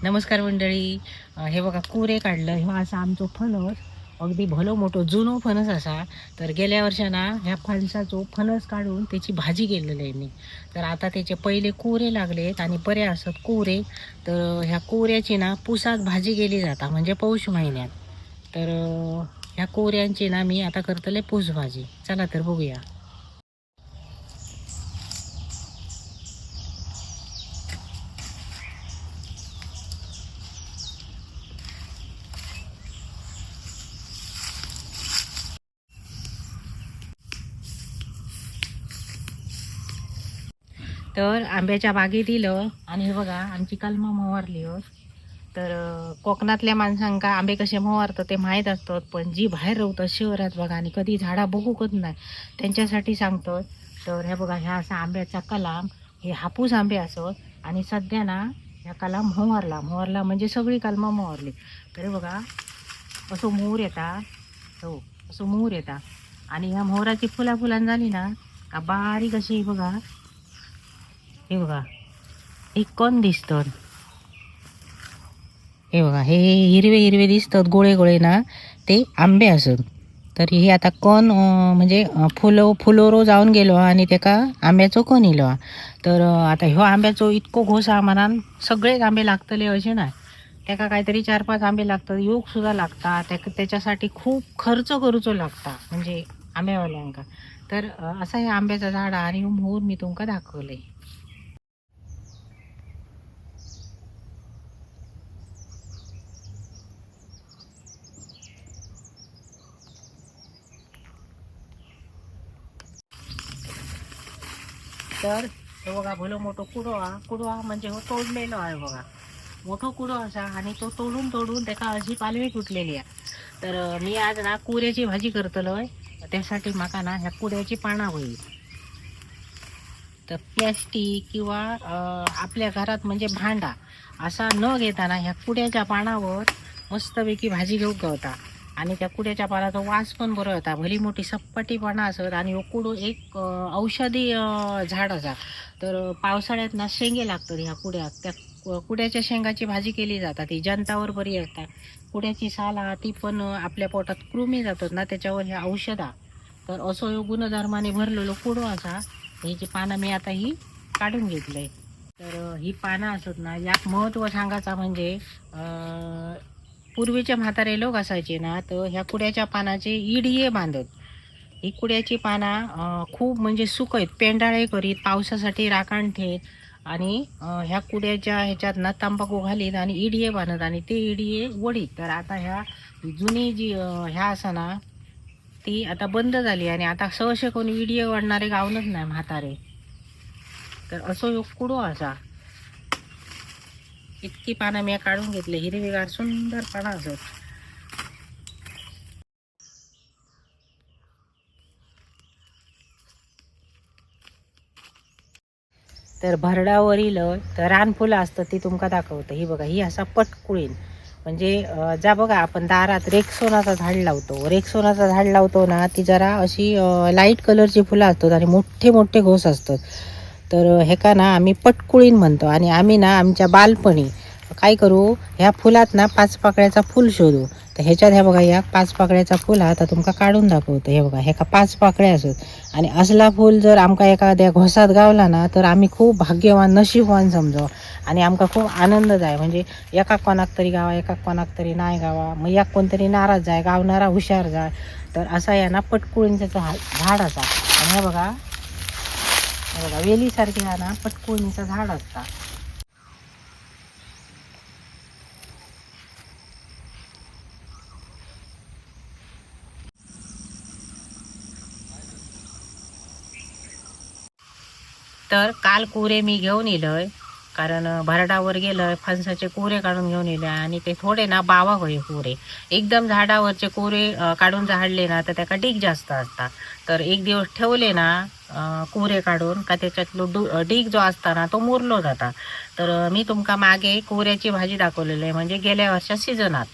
नमस्कार मंडळी. हे बघा कुरे काढलं. ह्यो असा आमचो फणस अगदी भलो मोठो जुनो फणस असा. तर गेल्या वर्षाना ह्या फणसाचो फणस काढून त्याची भाजी केलेली आहे मी. तर आता त्याचे पहिले कुरे लागलेत आणि बरे असत कुरे. तर ह्या कुऱ्याची ना पुसात भाजी केली जाता म्हणजे पौष महिन्यात. तर ह्या कुऱ्यांची ना मी आता करतले पूस भाजी. चला तर बघूया. तर आंब्याच्या बागेत दिलं आणि हे बघा आमची कलमा मोहरली हो. तर कोकणातल्या माणसांका आंबे कसे मोहरतात ते माहीत असतात, पण जी बाहेर राहतात शहरात बघा आणि कधी झाडा बघूकच नाही त्यांच्यासाठी सांगतो. तर हे बघा ह्या असा आंब्याचा कलाम, हे हापूस आंबे असत आणि सध्या ना ह्या कलाम मोहरला मोहरला म्हणजे सगळी कलमा मोहरली. तर हे बघा असं मोहर येता. हो, असं मोहर येता आणि ह्या मोहराची फुला झाली ना का बारीक अशी बघा. हे बघा हे कोण दिसतं. हे बघा हे हिरवे हिरवे दिसतात गोळे गोळे ना, ते आंबे असत. तर हे आता कोण म्हणजे फुलोरो जाऊन गेलो आणि त्याका आंब्याचो कोण इलो. तर आता ह्यो आंब्याचो इतको घोस मनान सगळेच आंबे लागतले असे नाही. त्याका काहीतरी 4-5 आंबे लागतात, योग सुद्धा लागतात. त्याच्यासाठी खूप खर्च करूचो लागता म्हणजे आंब्यावाल्यांका. तर असा हे आंब्याचा झाड आणि मोहर मी तुमका दाखवलंय. तर तो बघा भलो मोठो कुडो म्हणजे हो तोडलेलो आहे बघा. मोठो कुडो असा आणि तो तोडून तोडून त्याका अशी पालवी तुटलेली आहे. तर मी आज ना कुऱ्याची भाजी करतलोय. त्यासाठी माका ना ह्या कुड्याची पाना होईल. तर प्लॅस्टिक किंवा आपल्या घरात म्हणजे भांडा असा न घेताना ह्या कुड्याच्या पानावर मस्तपैकी भाजी घेऊ गवता. आणि त्या कुड्याच्या पानाचा वास पण बरो होता. भली मोठी सप्पाटी पानं असत आणि कुडू एक औषधी झाड असा. तर पावसाळ्यात ना शेंगे लागतात ह्या कुड्यात. त्या कुड्याच्या शेंगाची भाजी केली जातात. ती जंतावर बरी असतात. कुड्याची साल हा ती पण आपल्या पोटात कृमी जातात ना त्याच्यावर ह्या औषधा. तर असो गुणधर्माने भरलेलो कुडो असा. ह्याची पानं मी आता ही काढून घेतलंय. तर ही पानं असत ना यात महत्त्व सांगायचा म्हणजे पूर्वीचे म्हातारे लोक असायचे ना, तर ह्या कुड्याच्या पानाचे इडिये बांधत. ही कुड्याची पाना खूप म्हणजे सुकत पेंडाळे करीत पावसासाठी राखण ठेत. आणि ह्या कुड्याच्या ह्याच्यात ना तंबाखू घालीत आणि इडिये बांधत आणि ते इडिये वडीत. तर आता ह्या जुनी जी ह्या असा ना ती आता बंद झाली आणि आता सहसे कोणी इडिये वाढणारे गावनच नाही म्हातारे. तर असो ह्यो कुडो असा. इतकी पानं मी काढून घेतले, हिरवीगार सुंदर पानं असत. तर भरडावरील तर रानफुलं असतं ती तुमका दाखवतं. ही बघा ही असा पटकुळीन म्हणजे जा बघा आपण दारात रेक्सोनाचा झाड लावतो. रेक्सोनाचा झाड लावतो ना, ती जरा अशी लाईट कलरची फुलं असतात आणि मोठे मोठे घोस असतात. तर हे का ना आम्ही पटकुळीन म्हणतो. आणि आम्ही ना आमच्या बालपणी काय करू, ह्या फुलात ना 5 पाकळ्याचा फुल शोधू. तर ह्याच्यात ह्या बघा या 5 पाकळ्याचा फुल हा आता तुमका काढून दाखवतो. हे बघा हे का 5 पाकळ्या असत. आणि असला फुल जर आमका एखाद्या घोसात गावला ना, तर आम्ही खूप भाग्यवान नशीबवान समजू. आणि आमका खूप आनंद जाय म्हणजे एका कोणाक तरी गावा एका कोणाक तरी नाही गावा, मग एक कोणतरी नाराज जाय गावणारा हुशार जाय. तर असा या ना पटकुळींचं झाड असा. आणि हे बघा वेलीसारखी हा ना पटकुळीचं झाड असता. तर काल कुरे मी घेऊन येलोय, कारण भरडावर गेलोय फणसाचे कुरे काढून घेऊन येले आणि ते थोडे ना बावा होय कुरे. एकदम झाडावरचे कुरे काढून झाडले ना तर त्याका डीग जास्त असतात. तर एक दिवस ठेवले ना कुरे काढून का त्याच्यातलो डीग जो असता ना तो मुरलो जाता. तर मी तुमका मागे कुऱ्याची भाजी दाखवलेली आहे म्हणजे गेल्या वर्षा सीझनात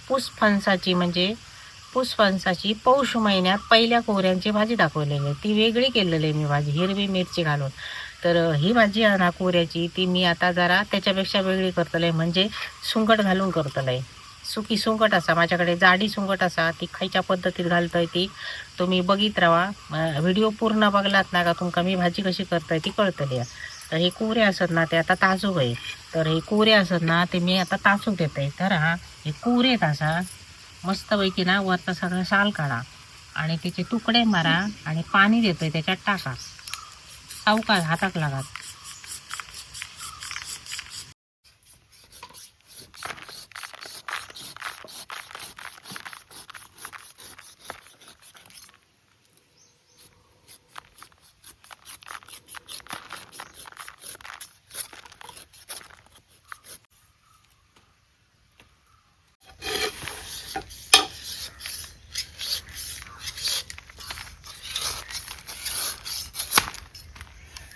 पूस फणसाची म्हणजे पुष्पंसाची पौष महिन्यात पहिल्या कोऱ्यांची भाजी दाखवलेली आहे. ती वेगळी केलेली आहे मी भाजी हिरवी मिरची घालून. तर ही भाजी आहे ना कुऱ्याची, ती मी आता जरा त्याच्यापेक्षा वेगळी करतले, म्हणजे सुंगट घालून करतले. सुकी सुंगट असा माझ्याकडे, जाडी सुंगट असा, ती खायच्या पद्धतीत घालतोय ती तुम्ही बघित राहा. व्हिडिओ पूर्ण बघलात ना का तुमका मी भाजी कशी करतोय ती कळतली. तर हे कुरे असत ना ते आता ताजूक आहे. तर हे कुरे असत ना ते मी आता ताजूक देते. तर हे कुरे असा मस्तपैकी ना वरचा सगळं साल काढा आणि त्याचे तुकडे मारा आणि पाणी देतोय त्याच्यात टाका, सावकाश हाताक लागा.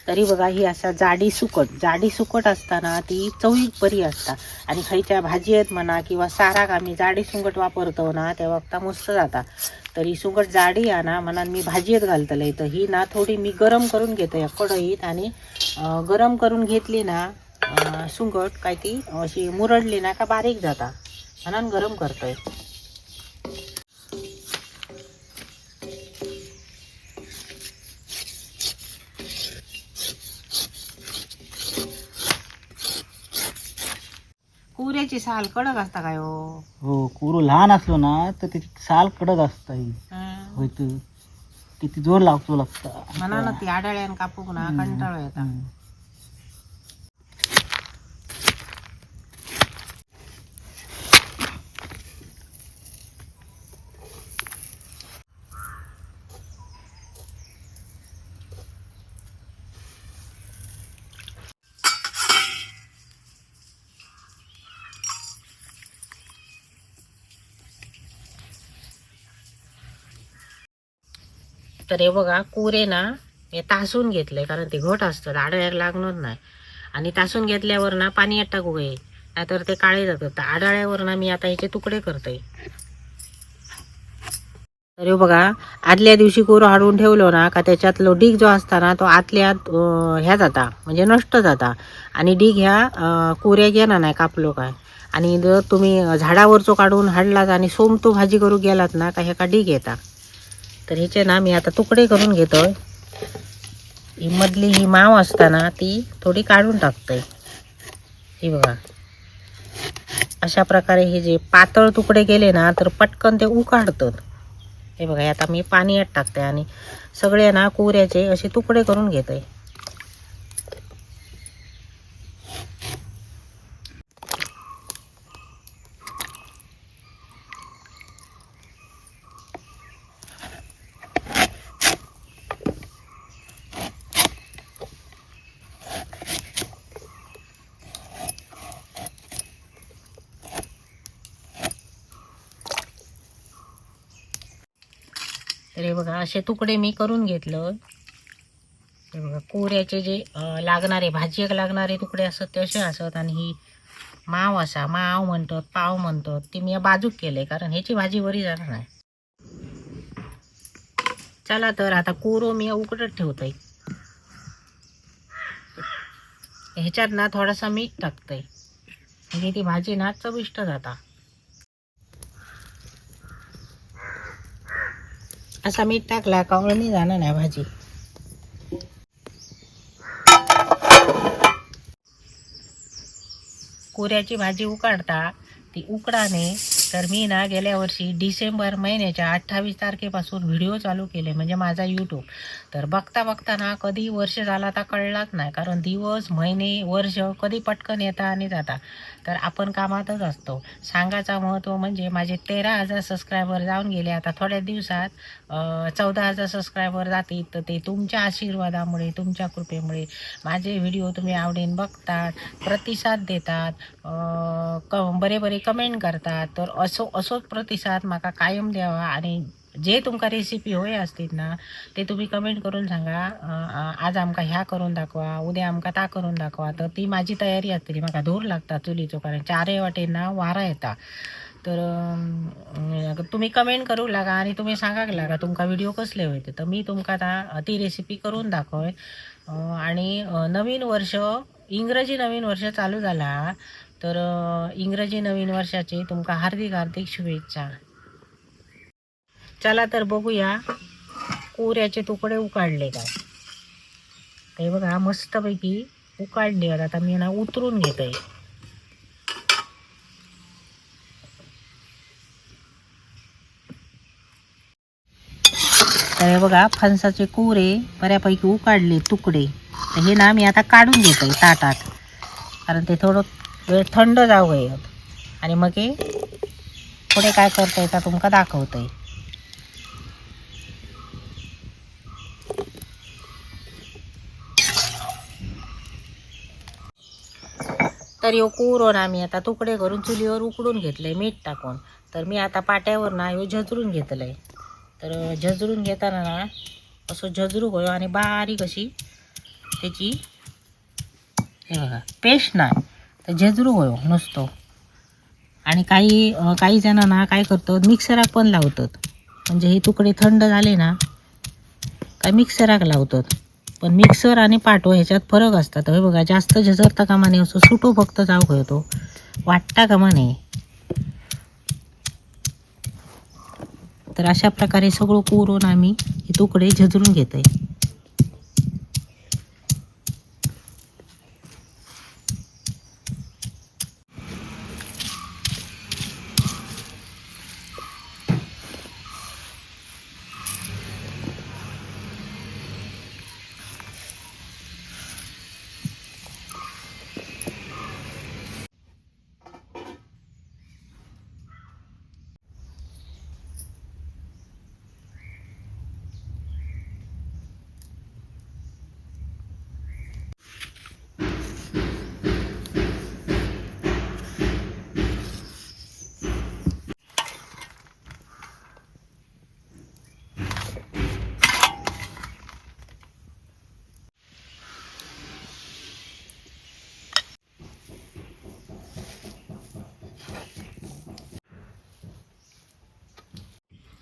तरी बघा ही असा जाडी सुकट असताना ती चवीक बरी असता. आणि खायच्या भाजी आहेत म्हणा किंवा साराक आम्ही जाडी सुंगट वापरतो ना तेव्हा बघता मस्त जाता. तर ही सुंगट जाडी आहे ना म्हणा मी भाजीत घालतले. तर ही ना थोडी मी गरम करून घेतो या कढईत, आणि गरम करून घेतली ना सुंगट काय ती अशी मुरडली ना का बारीक जाता, म्हणून गरम करतोय. कुऱ्याची साल कडक असता काय हो, कुरू लहान असलो ना तर त्याची साल कडक असता. होय तर किती जोर लागता म्हणा ना ती आढळ्यान कापूक ना कंटाळो येता. तर हे बघा कुरे ना हे तासून घेतले, कारण ते घट असतं आढळ्याला लागणार नाही. आणि तासून घेतल्यावर ना पाणी टाकू गये नाहीतर ते काळे जातात. आढळ्यावर ना मी आता ह्याचे तुकडे करतोय. तर हे बघा आदल्या दिवशी कोरो हाडून ठेवलो ना का त्याच्यातलो डीग जो असता ना तो आतल्यात ह्या जाता, म्हणजे नष्ट जाता. आणि डीग ह्या कुऱ्या गेला नाही कापलो काय. आणि जर तुम्ही झाडावरचो काढून हाडलात आणि सोमतो भाजी करू गेलात ना का ह्याका डीग येता. तर ह्याचे ना मी आता तुकडे करून घेतोय. ही मधली ही माव असताना ती थोडी काढून टाकतोय. ही बघा अशा प्रकारे हे जे पातळ तुकडे केले ना तर पटकन ते उकाडतात. हे बघा आता मी पाणी टाकते आणि सगळे ना कुऱ्याचे असे तुकडे करून घेतोय. तर हे बघा असे तुकडे मी करून घेतलं. हे बघा कुऱ्याचे जे लागणारे भाजीक लागणारे तुकडे असतात ते असे असत. आणि ही माव असा, माव म्हणतात पाव म्हणतात, ती मी बाजूक केले कारण ह्याची भाजी बरी जाणार नाही. चला तर आता कुरो मी उकडत ठेवतोय. ह्याच्यात ना थोडासा मीठ टाकतोय म्हणजे ती भाजी ना चविष्ट जाता. असा मीठ टाकला का अळणी जाणार नाही भाजी. कुऱ्याची भाजी उकाडता ती उकडाने. तर मी ना गेल्या वर्षी डिसेंबर महिन्याच्या 28 तारखेपासून व्हिडिओ चालू केले, म्हणजे माझा यूट्यूब. तर बघता बघता ना कधी वर्ष झाला तर कळलाच नाही, कारण दिवस महिने वर्ष कधी पटकन येता आणि जाता. तर आपण कामातच असतो. सांगायचा महत्त्व म्हणजे माझे 13,000 सबस्क्रायबर जाऊन गेले. आता थोड्या दिवसात 14,000 सबस्क्रायबर जातील. तर ते तुमच्या आशीर्वादामुळे, तुमच्या कृपेमुळे माझे व्हिडिओ तुम्ही आवडीन बघतात, प्रतिसाद देतात, बरे बरे कमेंट करतात. तर असोच प्रतिसाद माका कायम द्यावा. आणि जे तुमका रेसिपी होय असतील ना ते तुम्ही कमेंट करून सांगा. आज आमका ह्या करून दाखवा, उद्या आमका ता करून दाखवा. तर ती माझी तयारी असते. माका धूर लागता चुलीचो, कारण चारही वाटेंना वारा येता. तर तुम्ही कमेंट करू लागा आणि तुम्ही सांगाक लागा तुमका व्हिडिओ कसले होते. तर मी तुमका आता ती रेसिपी करून दाखवय. आणि नवीन वर्ष, इंग्रजी नवीन वर्ष चालू झाला, तर इंग्रजी नवीन वर्षाचे तुमका हार्दिक हार्दिक शुभेच्छा. चला तर बघूया कोऱ्याचे तुकडे उकाडले काय. ते बघा मस्तपैकी उकाडले. आता मी ना उतरून घेतोय. तर हे बघा फणसाचे कोरे बऱ्यापैकी उकाडले तुकडे. तर हे ना मी आता काढून घेतोय ताटात, कारण ते थोडं वेळ थंड जावं आणि मग हे पुढे काय करता येतं तुमका दाखवतोय. तर ह्यो कोरो ना मी आता तुकडे करून चुलीवर उकडून घेतलंय मीठ टाकून. तर मी आता पाट्यावर ना ह्यो झजरून घेतलंय. तर झजरून घेताना ना असं झजरू होय आणि बारीक अशी त्याची हे बघा पेस्ट नाही तर झजरू होय नुसतं. आणि काही जण ना काय करतात मिक्सराक पण लावतात. म्हणजे हे तुकडे थंड झाले ना काय मिक्सराक लावतात. पण मिक्सर आणि पाटो ह्याच्यात फरक असतात. हे बघा जास्त झजरता कामा नये, असं सुटो फक्त जाऊ होतो, वाटता कामा नये. तर अशा प्रकारे सगळं कोरून आम्ही हे तुकडे झजरून घेतोय.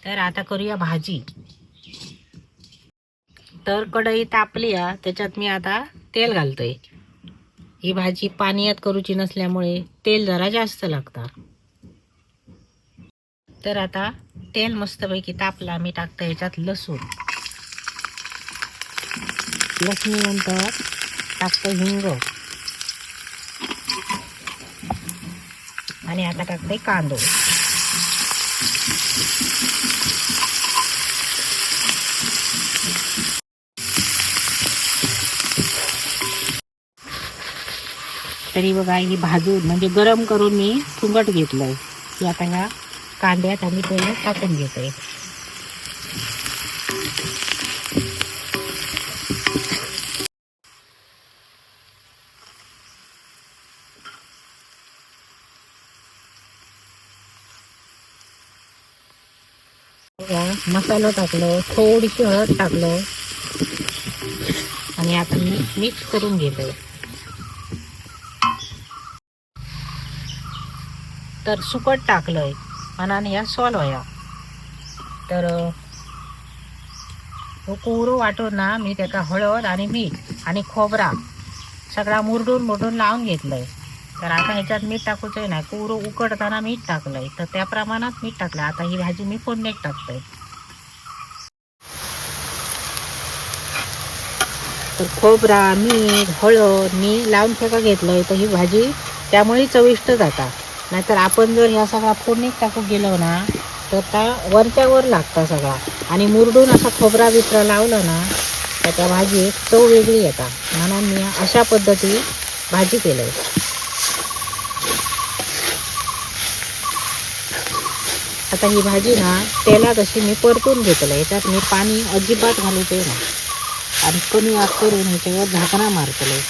तर आता करूया भाजी. तर कढई तापली आहे, त्याच्यात मी आता तेल घालतोय. ही भाजी पाण्यात करूची नसल्यामुळे तेल जरा जास्त लागतं. तर आता तेल मस्तपैकी तापला, मी टाकतो ह्याच्यात लसूण. लसणीनंतर टाकतो हिंग आणि आता टाकते कांदो. तरी बघा ही भाजून म्हणजे गरम करून मी तुंगट घेतलंय. की आता ह्या कांद्यात आम्ही तेल टाकून घेतोय. मसाला टाकलो, थोडीशी हळद टाकलो आणि आता मी मिक्स करून घेतोय. तर सुकट टाकलंय मनाने या सॉल व्हाया. तर कोरो वाटून ना मी त्याचा हळद आणि मीठ आणि खोबरा सगळा मुरडून लावून घेतलंय. तर आता ह्याच्यात मीठ टाकूच नाही. कोरो उकडताना मीठ टाकलंय, तर त्या प्रमाणात मीठ टाकलं. आता ही भाजी मी फोडणीत टाकतोय. तर खोबरा, मीठ, हळद मी लावून सगळं घेतलंय. तर ही भाजी त्यामुळे चविष्ट जाता. नाहीतर आपण जर ह्या सगळा फोडणीत टाकू गेलो ना तर त्या वरच्यावर लागतं सगळा. आणि मुरडून असा खोबरा बिबरा लावलं ना तर त्या भाजी चव वेगळी येतात. म्हणून मी अशा पद्धती भाजी केलंय. आता ही भाजी ना तेलात अशी मी परतून घेतलं. ह्याच्यात मी पाणी अजिबात घालूचे ना आणि कमी आग करून ह्याच्यावर झाकणा मारतलंय.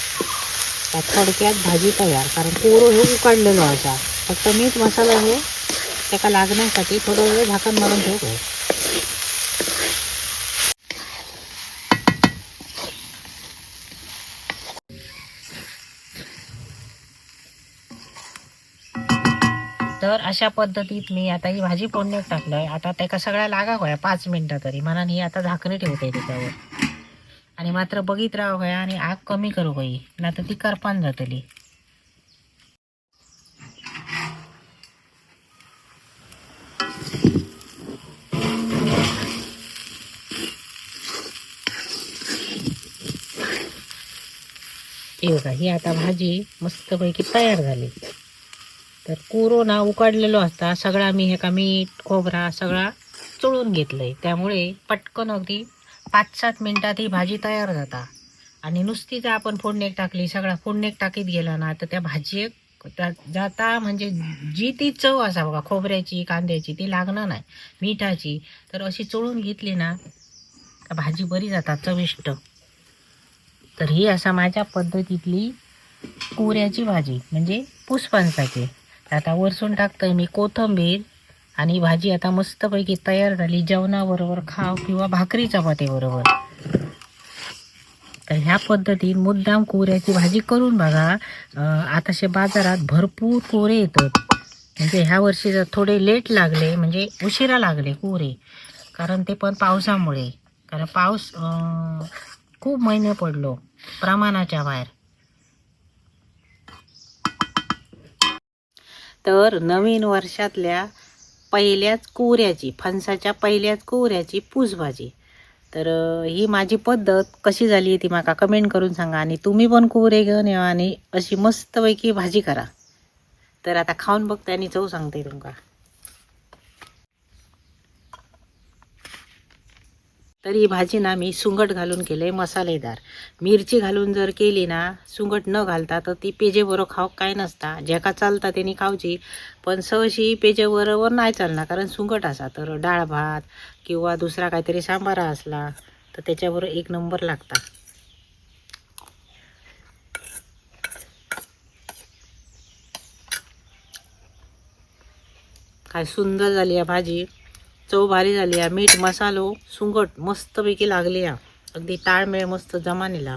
त्या थोडक्यात भाजी तयार. कारण कोरो हे उकाडलेलं असा, फक्त मीठ मसाला हे त्याला लागण्यासाठी थोडं वेळ झाकण मारून ठेवतो. तर अशा पद्धतीत मी आता ही भाजी फोडण्यात टाकलंय. आता त्याका सगळ्या लागा होया 5 मिनिटं तरी म्हणून ही आता झाकणी ठेवते त्याच्यावर. आणि मात्र बघित राहा होया आणि आग कमी करू होई, नाही तर ती करपान जातली. हे बघा, ही आता भाजी मस्तपैकी तयार झाली. तर कुरो ना उकडलेलो असता सगळा मी हे का मीठ खोबरा सगळा चोळून घेतलंय, त्यामुळे पटकन अगदी 5-7 मिनिटात ही भाजी तयार जाता. आणि नुसती जर आपण फोडणीत टाकली, सगळा फोडणीत टाकीत गेला ना, तर त्या भाजीक जाता म्हणजे जी ती चव असा बघा खोबऱ्याची कांद्याची ती लागणार नाही, मिठाची. तर अशी चोळून घेतली ना तर भाजी बरी जातात चविष्ट. तर ही असा माझ्या पद्धतीतली कुऱ्याची भाजी म्हणजे पुसफणसाची. आता वरसून टाकतोय मी कोथिंबीर आणि भाजी आता मस्तपैकी तयार झाली. जेवणाबरोबर खाव किंवा भाकरी चपाती बरोबर. तर ह्या पद्धतीत मुद्दाम कुऱ्याची भाजी करून बघा. आताशे बाजारात भरपूर कुरे येतात. म्हणजे ह्या वर्षी जर थोडे लेट लागले म्हणजे उशिरा लागले कुरे, कारण ते पण पावसामुळे. कारण पाऊस खूप महिने पडलो प्रमाणाच्या बाहेर. तर नवीन वर्षातल्या पहिल्याच कुऱ्याची, फणसाच्या पहिल्याच कुऱ्याची पूसभाजी. तर ही माझी पद्धत कशी झाली ती माका कमेंट करून सांगा. आणि तुम्ही पण कुरे घेऊन या आणि अशी मस्तपैकी भाजी करा. तर आता खाऊन बघते आणि चव सांगते तुमका. तर ही भाजी ना मी सुंगट घालून केले मसालेदार. मिरची घालून जर केली ना सुंगट न घालता तर ती पेजे बरोबर खाऊ काय नसता. ज्याका चालता त्यांनी खाऊची, पण सहशी पेजे बरोबर नाही चालणार, कारण सुंगट असा. तर डाळ भात किंवा दुसरा काहीतरी सांबारा असला तर त्याच्याबरोबर एक नंबर लागता. काय सुंदर झाली आहे भाजी, चव भारी झाली आहे. मीठ मसालो सुंगट मस्तपैकी लागली आहे, अगदी ताळमेळ मस्त जमानीला.